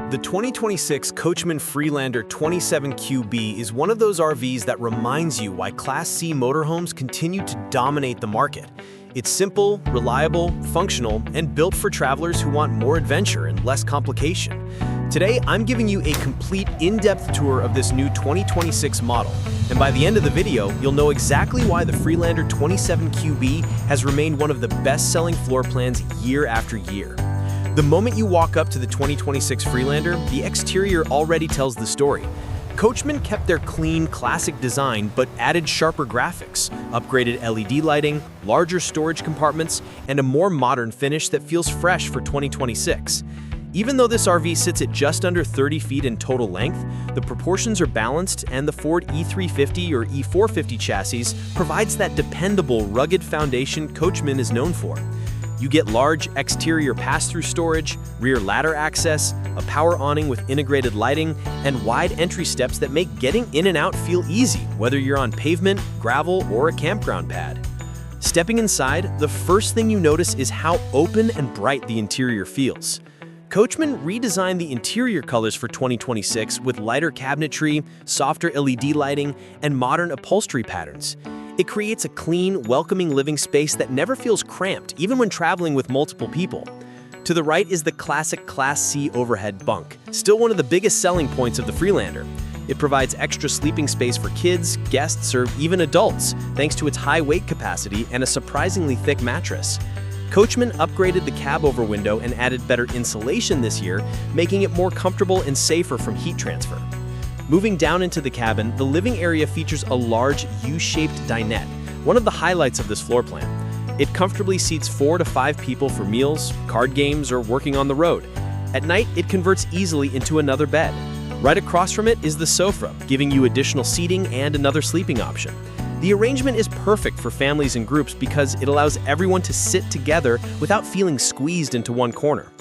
The 2026 Coachmen Freelander 27QB is one of those RVs that reminds you why Class C motorhomes continue to dominate the market. It's simple, reliable, functional, and built for travelers who want more adventure and less complication. Today, I'm giving you a complete in-depth tour of this new 2026 model, and by the end of the video, you'll know exactly why the Freelander 27QB has remained one of the best-selling floor plans year after year. The moment you walk up to the 2026 Freelander, the exterior already tells the story. Coachmen kept their clean, classic design but added sharper graphics, upgraded LED lighting, larger storage compartments, and a more modern finish that feels fresh for 2026. Even though this RV sits at just under 30 feet in total length, the proportions are balanced and the Ford E350 or E450 chassis provides that dependable, rugged foundation Coachmen is known for. You get large exterior pass-through storage, rear ladder access, a power awning with integrated lighting, and wide entry steps that make getting in and out feel easy, whether you're on pavement, gravel, or a campground pad. Stepping inside, the first thing you notice is how open and bright the interior feels. Coachmen redesigned the interior colors for 2026 with lighter cabinetry, softer LED lighting, and modern upholstery patterns. It creates a clean, welcoming living space that never feels cramped, even when traveling with multiple people. To the right is the classic Class C overhead bunk, still one of the biggest selling points of the Freelander. It provides extra sleeping space for kids, guests, or even adults, thanks to its high weight capacity and a surprisingly thick mattress. Coachmen upgraded the cabover window and added better insulation this year, making it more comfortable and safer from heat transfer. Moving down into the cabin, the living area features a large U-shaped dinette, one of the highlights of this floor plan. It comfortably seats 4 to 5 people for meals, card games, or working on the road. At night, it converts easily into another bed. Right across from it is the sofa, giving you additional seating and another sleeping option. The arrangement is perfect for families and groups because it allows everyone to sit together without feeling squeezed into one corner.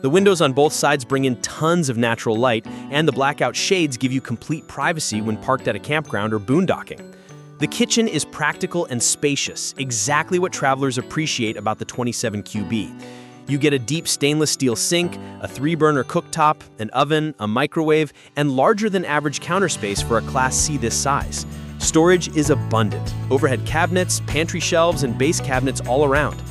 The windows on both sides bring in tons of natural light, and the blackout shades give you complete privacy when parked at a campground or boondocking. The kitchen is practical and spacious, exactly what travelers appreciate about the 27QB. You get a deep stainless steel sink, a 3-burner cooktop, an oven, a microwave, and larger than average counter space for a Class C this size. Storage is abundant. Overhead cabinets, pantry shelves, and base cabinets all around.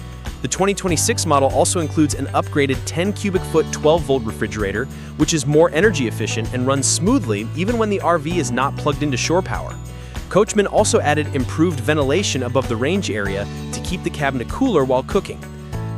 The 2026 model also includes an upgraded 10 cubic foot 12-volt refrigerator, which is more energy efficient and runs smoothly even when the RV is not plugged into shore power. Coachmen also added improved ventilation above the range area to keep the cabinet cooler while cooking.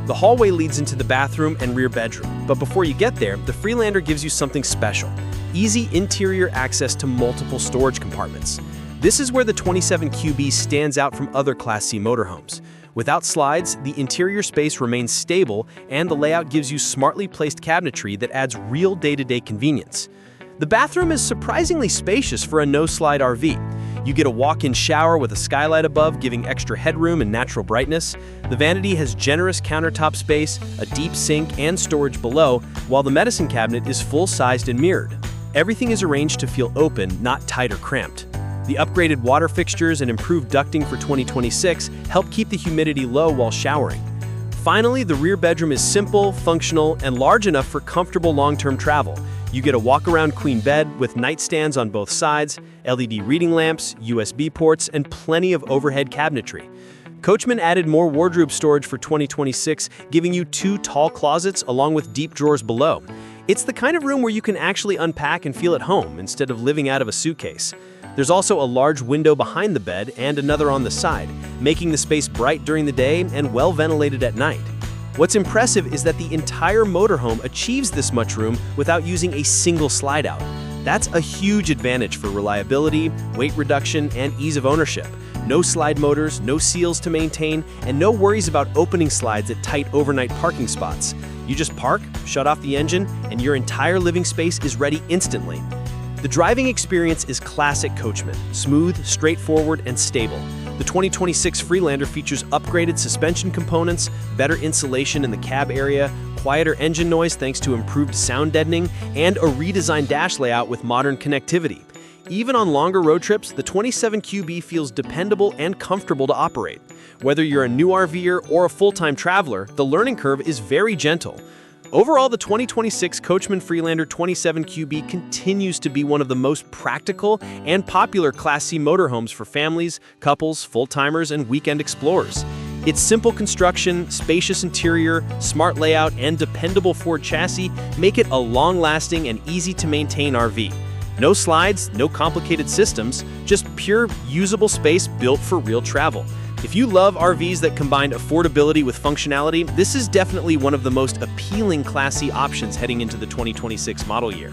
The hallway leads into the bathroom and rear bedroom, but before you get there, the Freelander gives you something special: easy interior access to multiple storage compartments. This is where the 27QB stands out from other Class C motorhomes. Without slides, the interior space remains stable, and the layout gives you smartly placed cabinetry that adds real day-to-day convenience. The bathroom is surprisingly spacious for a no-slide RV. You get a walk-in shower with a skylight above, giving extra headroom and natural brightness. The vanity has generous countertop space, a deep sink, and storage below, while the medicine cabinet is full-sized and mirrored. Everything is arranged to feel open, not tight or cramped. The upgraded water fixtures and improved ducting for 2026 help keep the humidity low while showering. Finally, the rear bedroom is simple, functional, and large enough for comfortable long-term travel. You get a walk-around queen bed with nightstands on both sides, LED reading lamps, USB ports, and plenty of overhead cabinetry. Coachmen added more wardrobe storage for 2026, giving you 2 tall closets along with deep drawers below. It's the kind of room where you can actually unpack and feel at home instead of living out of a suitcase. There's also a large window behind the bed and another on the side, making the space bright during the day and well ventilated at night. What's impressive is that the entire motorhome achieves this much room without using a single slide out. That's a huge advantage for reliability, weight reduction, and ease of ownership. No slide motors, no seals to maintain, and no worries about opening slides at tight overnight parking spots. You just park, shut off the engine, and your entire living space is ready instantly. The driving experience is classic Coachmen, smooth, straightforward, and stable. The 2026 Freelander features upgraded suspension components, better insulation in the cab area, quieter engine noise thanks to improved sound deadening, and a redesigned dash layout with modern connectivity. Even on longer road trips, the 27QB feels dependable and comfortable to operate. Whether you're a new RVer or a full-time traveler, the learning curve is very gentle. Overall, the 2026 Coachmen Freelander 27QB continues to be one of the most practical and popular Class C motorhomes for families, couples, full-timers, and weekend explorers. Its simple construction, spacious interior, smart layout, and dependable Ford chassis make it a long-lasting and easy-to-maintain RV. No slides, no complicated systems, just pure, usable space built for real travel. If you love RVs that combine affordability with functionality, this is definitely one of the most appealing Class C options heading into the 2026 model year.